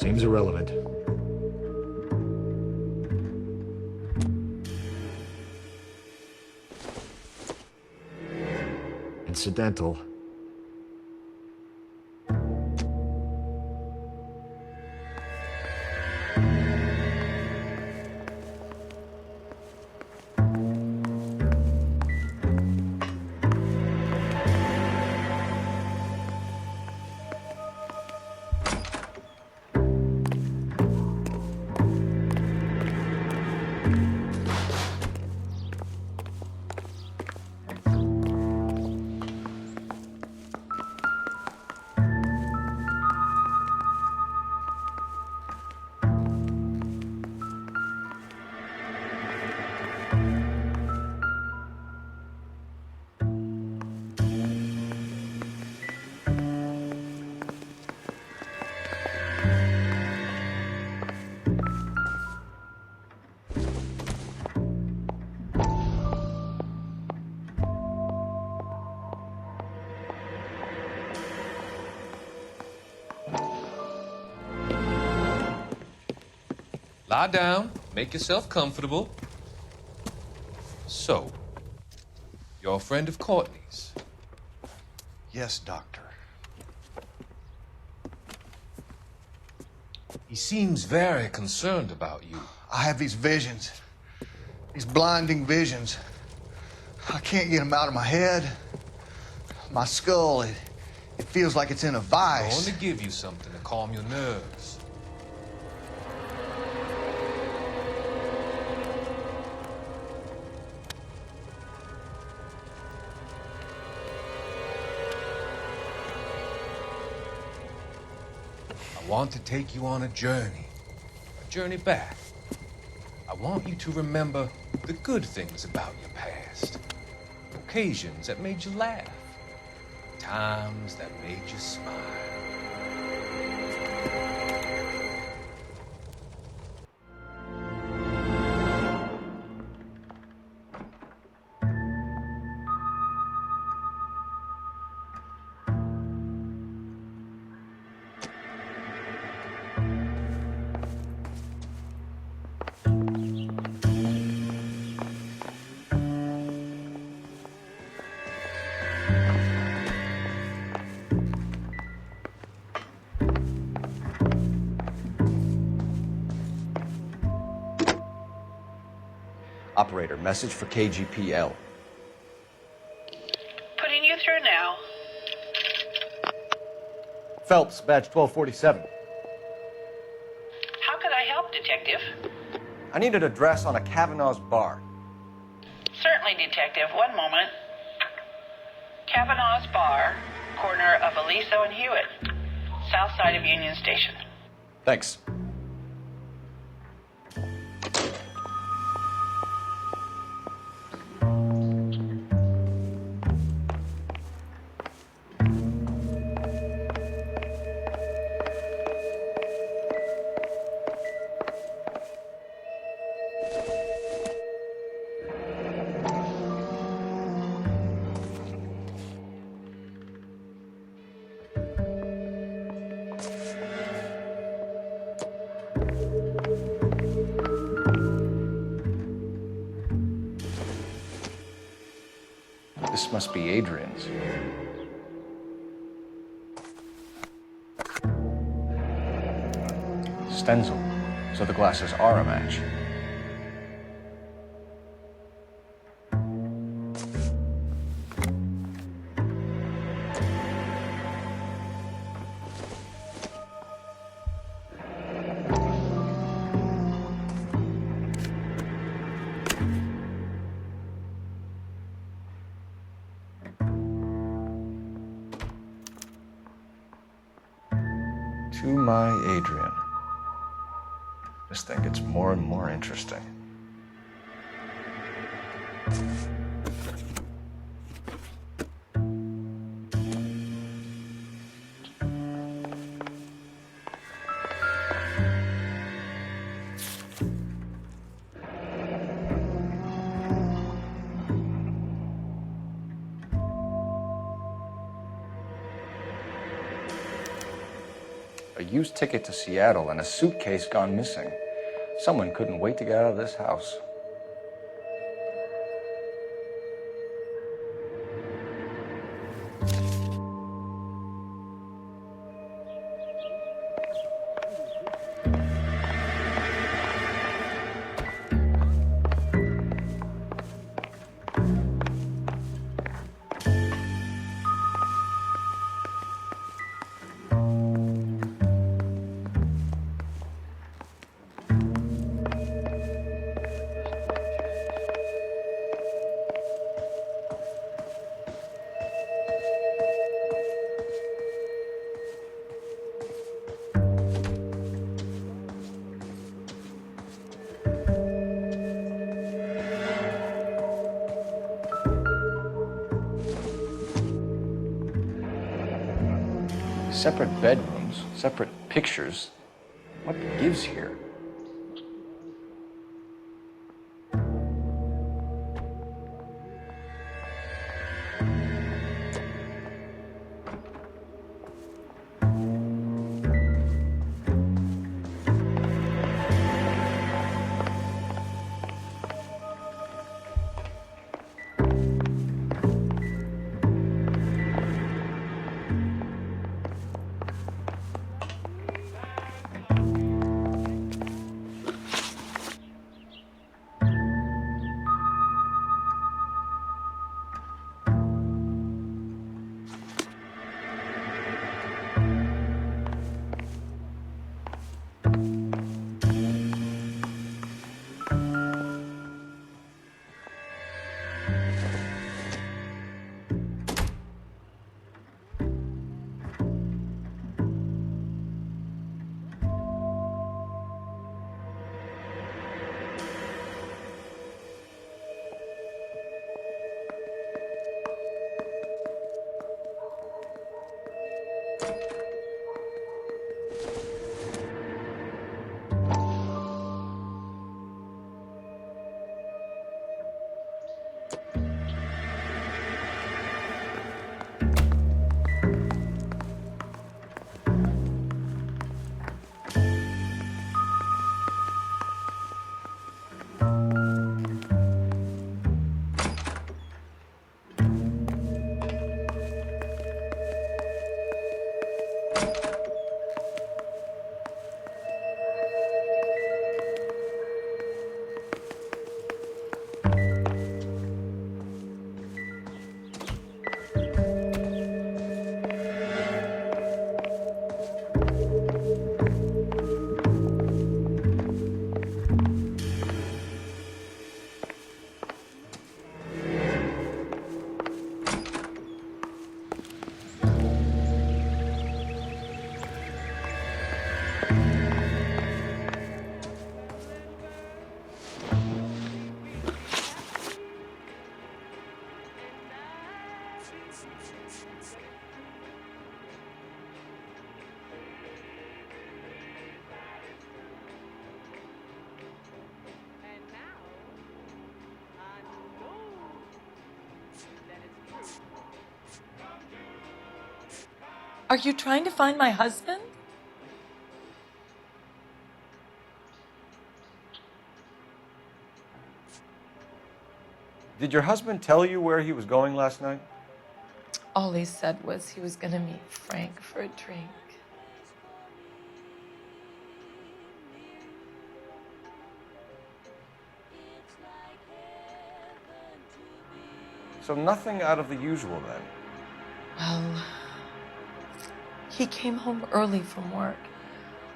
Seems irrelevant. Incidental. Lie down, make yourself comfortable. So, you're a friend of Courtney's? Yes, Doctor. He seems very concerned about you. I have these visions, these blinding visions. I can't get them out of my head. My skull, it feels like it's in a I vice. want to give you something to calm your nerves. I want to take you on a journey back. I want you to remember the good things about your past, occasions that made you laugh, times that made you smile. Operator, message for KGPL. Putting you through now. Phelps, badge 1247. How could I help, Detective? I need an address on a Kavanaugh's bar. Certainly, Detective. One moment. Kavanaugh's Bar, corner of Aliso and Hewitt, south side of Union Station. Thanks. This must be Adrian's. Stencil, so the glasses are a match. To my Adrian. This thing gets more and more interesting. a used ticket to Seattle, and a suitcase gone missing. Someone couldn't wait to get out of this house. Separate bedrooms, separate pictures. What gives here? Are you trying to find my husband? Did your husband tell you where he was going last night? All he said was he was going to meet Frank for a drink. So nothing out of the usual then? Well, he came home early from work.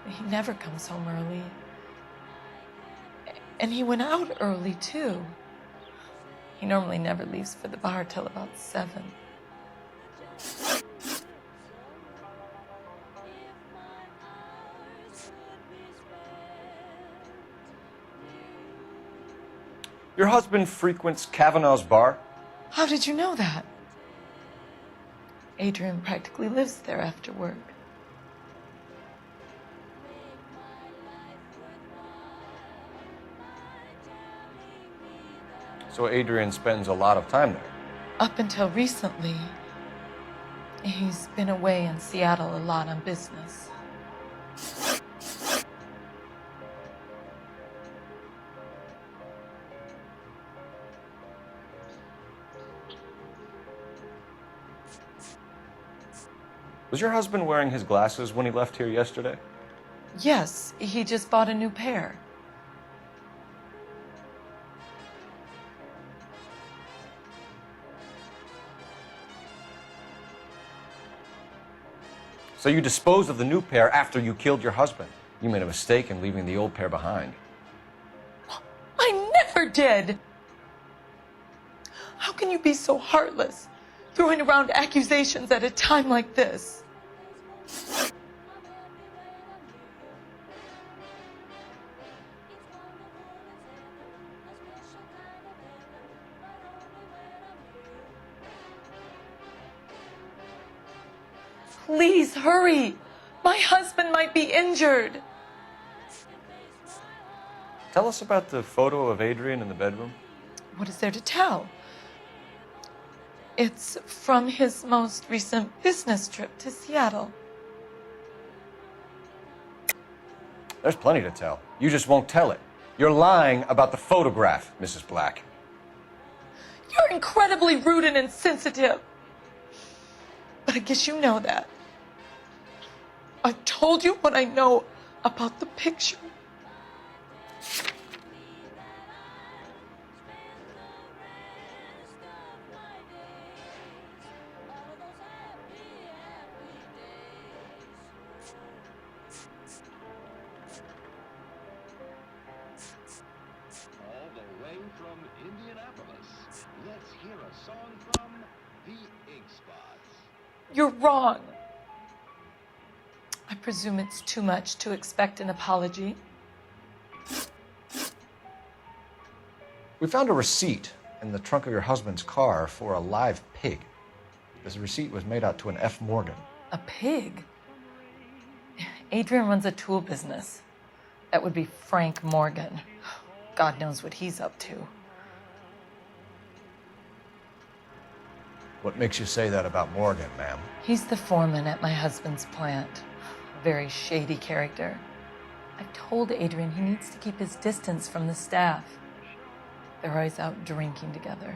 He never comes home early. And he went out early, too. He normally never leaves for the bar till about 7. Your husband frequents Kavanaugh's bar? How did you know that? Adrian practically lives there after work. So Adrian spends a lot of time there? Up until recently, he's been away in Seattle a lot on business. Was your husband wearing his glasses when he left here yesterday? Yes, he just bought a new pair. So you disposed of the new pair after you killed your husband. You made a mistake in leaving the old pair behind. I never did! How can you be so heartless, throwing around accusations at a time like this? Please hurry! My husband might be injured. Tell us about the photo of Adrian in the bedroom. What is there to tell? It's from his most recent business trip to Seattle. There's plenty to tell. You just won't tell it. You're lying about the photograph, Mrs. Black. You're incredibly rude and insensitive. But I guess you know that. I've told you what I know about the picture. All the way from Indianapolis, let's hear a song from the Ink Spots. You're wrong. I presume it's too much to expect an apology. We found a receipt in the trunk of your husband's car for a live pig. This receipt was made out to an F. Morgan. A pig? Adrian runs a tool business. That would be Frank Morgan. God knows what he's up to. What makes you say that about Morgan, ma'am? He's the foreman at my husband's plant. A very shady character. I've told Adrian he needs to keep his distance from the staff. They're always out drinking together.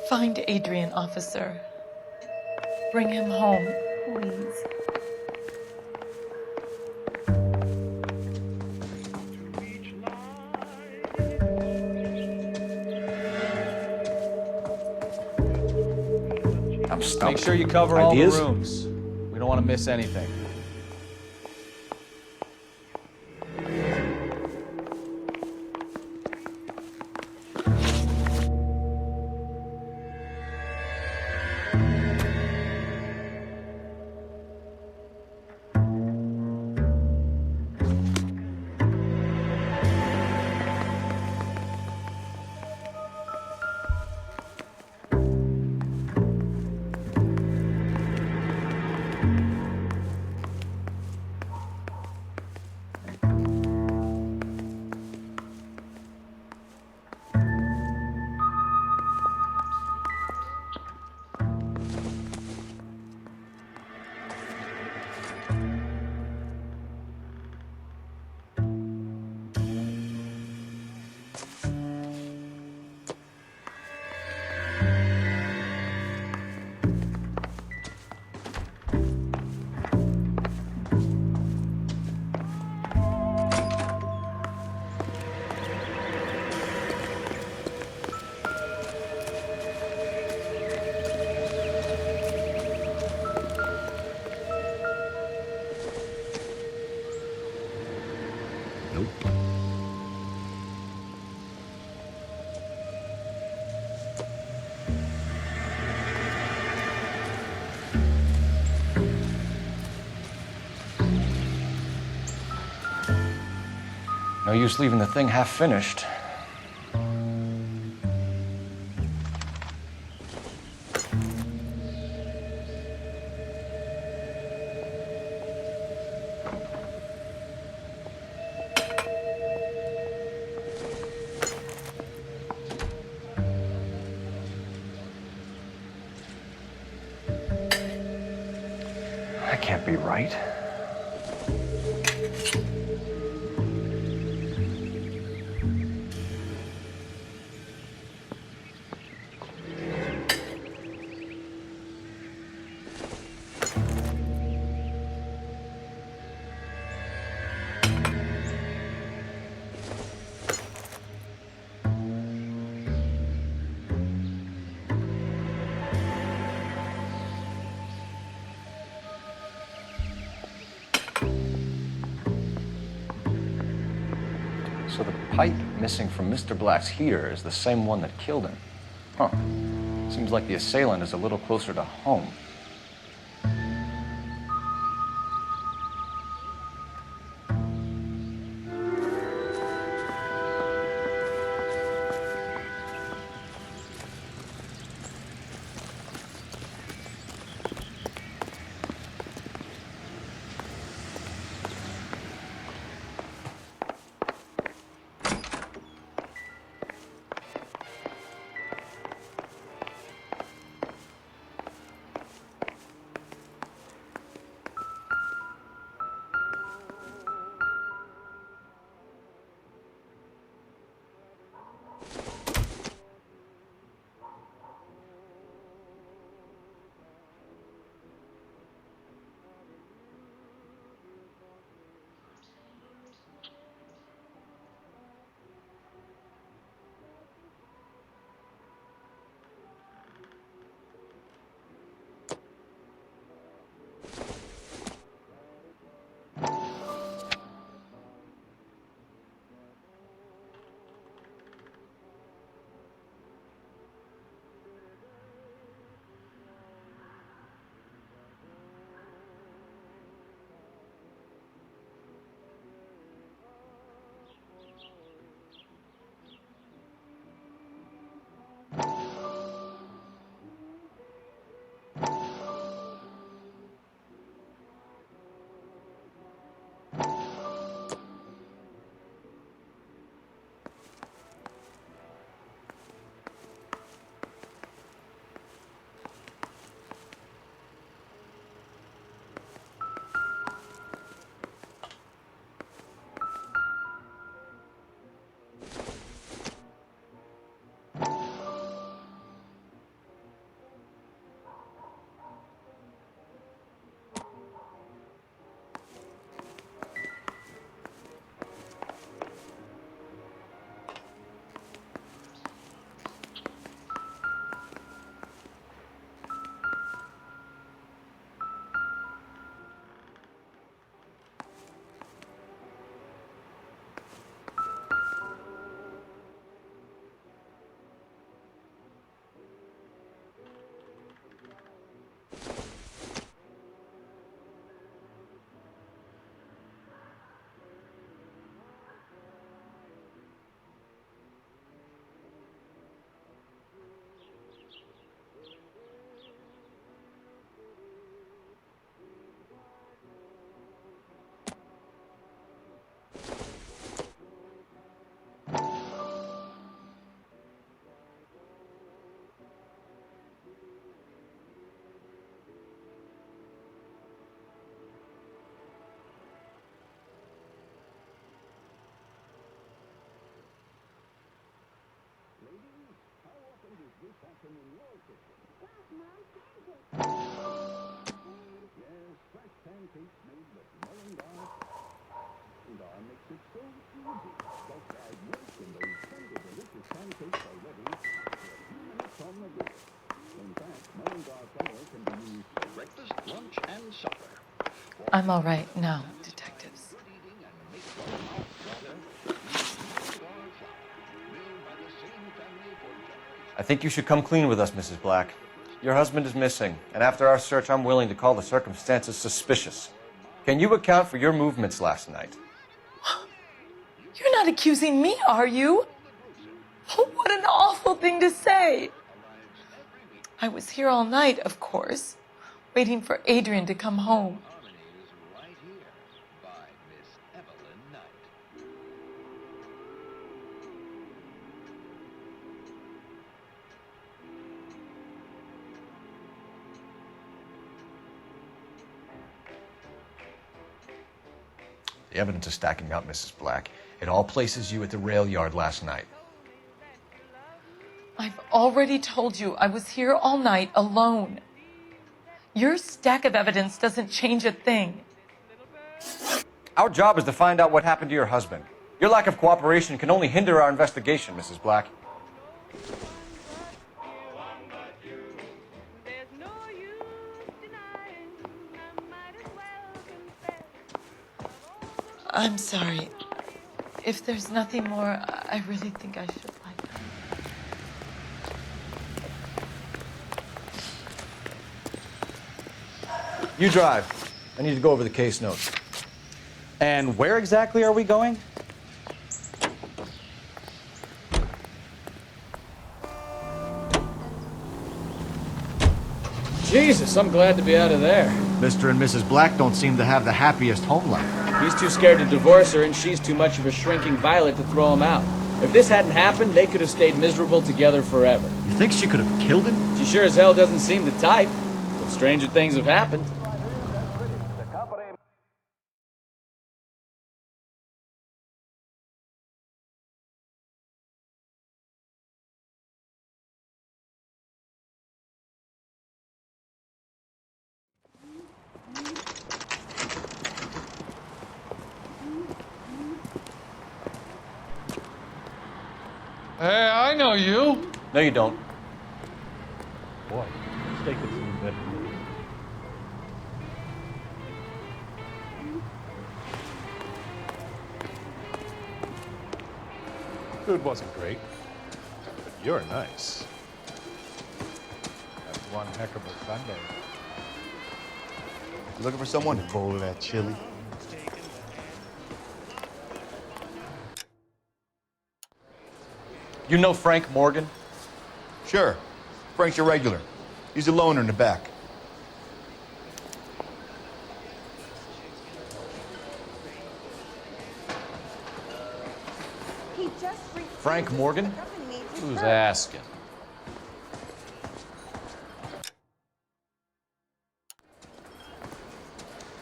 Find Adrian, officer. Bring him home, please. I'm stumped. Make sure you cover all the Ideas? rooms. We don't want to miss anything. No use leaving the thing half finished. That can't be right. So the pipe missing from Mr. Black's heater is the same one that killed him. Huh. Seems like the assailant is a little closer to home. Yes, fresh pancakes made with Mullingar. Mullingar makes it so easy. Just add milk and those tender, delicious pancakes are ready for a few minutes on the go. In fact, Mullingar flour can be used for breakfast, lunch, and supper. I'm all right now, detectives. Good eating and make your mouth water. Use Mullingar flour, milled by the same family for generations. I think you should come clean with us, Mrs. Black. Your husband is missing, and after our search, I'm willing to call the circumstances suspicious. Can you account for your movements last night? You're not accusing me, are you? What an awful thing to say. I was here all night, of course, waiting for Adrian to come home. Harmonies right here by Miss Evelyn Knight. The evidence is stacking up, Mrs. Black. It all places you at the rail yard last night. I've already told you I was here all night alone. Your stack of evidence doesn't change a thing. Our job is to find out what happened to your husband. Your lack of cooperation can only hinder our investigation, Mrs. Black. I'm sorry. If there's nothing more, I really think I should lie down. You drive. I need to go over the case notes. And where exactly are we going? Jesus, I'm glad to be out of there. Mr. and Mrs. Black don't seem to have the happiest home life. He's too scared to divorce her, and she's too much of a shrinking violet to throw him out. If this hadn't happened, they could have stayed miserable together forever. You think she could have killed him? She sure as hell doesn't seem the type. But stranger things have happened. Hey, I know you. No, you don't. Boy, steak is even better. Food wasn't great, but you're nice. That's one heck of a Sunday. You looking for someone to bowl of that chili? You know Frank Morgan? Sure. Frank's your regular. He's a loner in the back. Frank Morgan? Who's asking?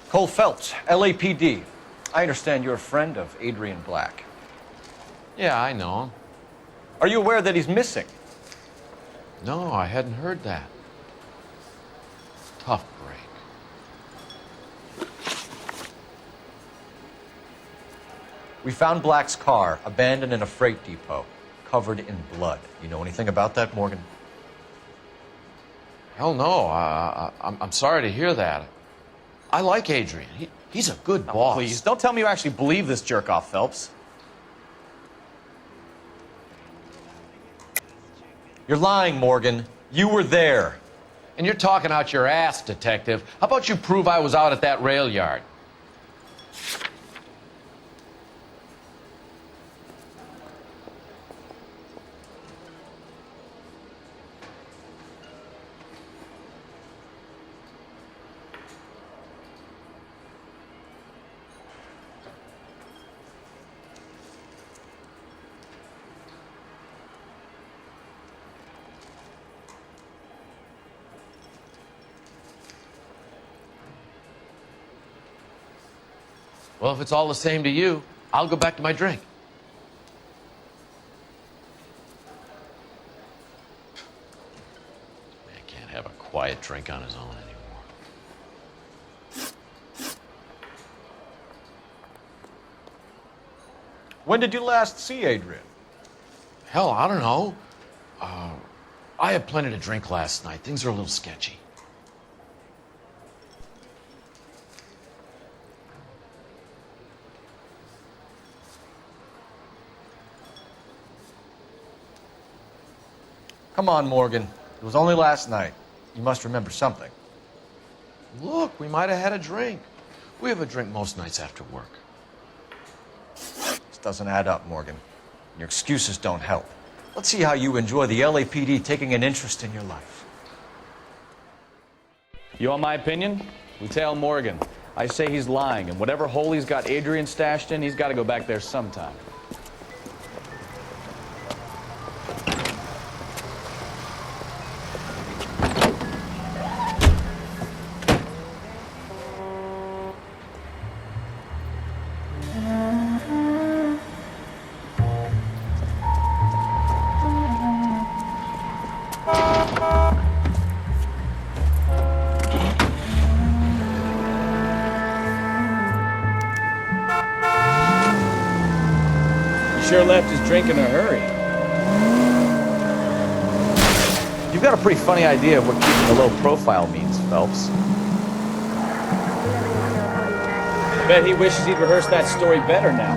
Cole Phelps, LAPD. I understand you're a friend of Adrian Black. Yeah, I know him. Are you aware that he's missing? No, I hadn't heard that. Tough break. We found Black's car abandoned in a freight depot, covered in blood. You know anything about that, Morgan? Hell no. I'm sorry to hear that. I like Adrian. He's a good boss. Please, don't tell me you actually believe this jerk-off, Phelps. You're lying, Morgan. You were there. And you're talking out your ass, detective. How about you prove I was out at that rail yard? Well, if it's all the same to you, I'll go back to my drink. quiet drink on his own anymore. When did you last see Adrian? Hell, I don't know. I had plenty to drink last night. Things are a little sketchy. Come on, Morgan. It was only last night. You must remember something. Look, we might have had a drink. We have a drink most nights after work. This doesn't add up, Morgan. Your excuses don't help. Let's see how you enjoy the LAPD taking an interest in your life. You want my opinion? We tell Morgan. I say he's lying, and whatever hole he's got Adrian stashed in, he's got to go back there sometime. Sure left his drink in a hurry. You've got a pretty funny idea of what keeping a low profile means, Phelps. I bet he wishes he'd rehearsed that story better now.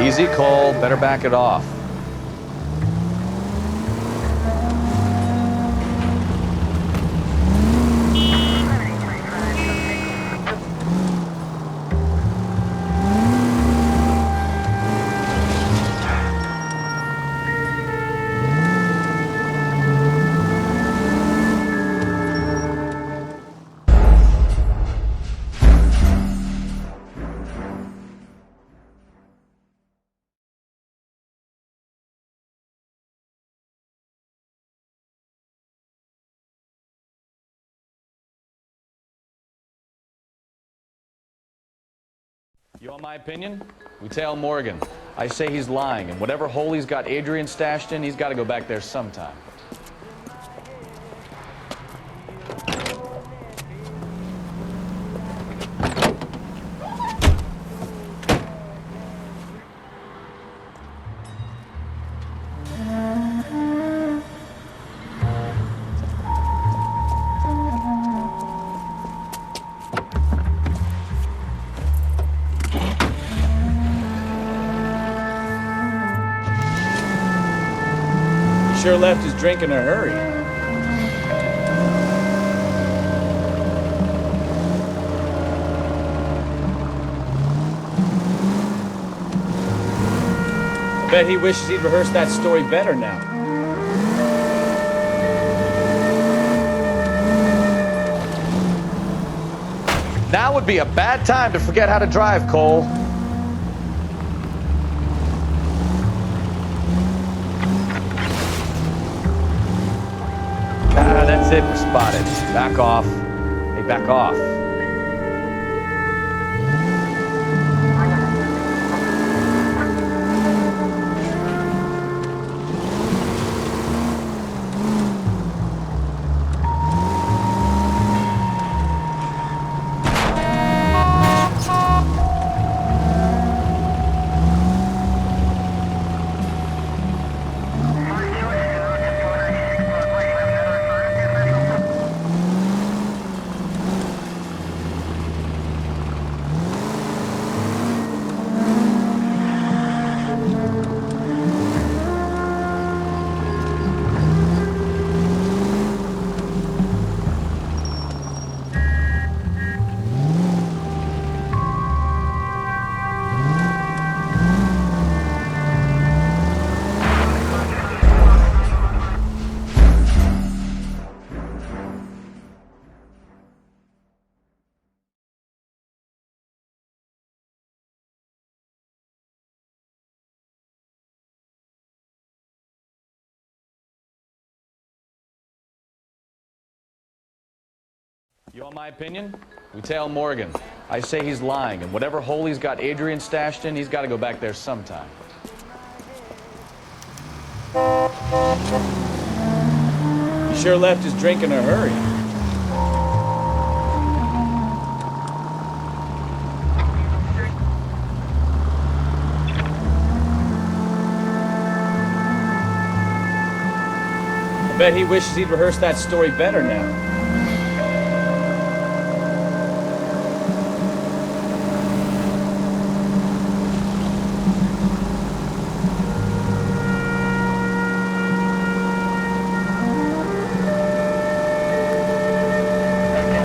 Easy, Cole. Better back it off. You want my opinion? We tell Morgan. I say he's lying, and whatever hole he's got Adrian stashed in, he's got to go back there sometime. Sure left his drink in a hurry. I bet he wishes he'd rehearsed that story better now. Now would be a bad time to forget how to drive, Cole. That's it, we're spotted. Back off. Hey, back off. You want my opinion? We tell Morgan. I say he's lying, and whatever hole he's got Adrian stashed in, he's got to go back there sometime. Sure left his drink in a hurry. I bet he wishes he'd rehearsed that story better now.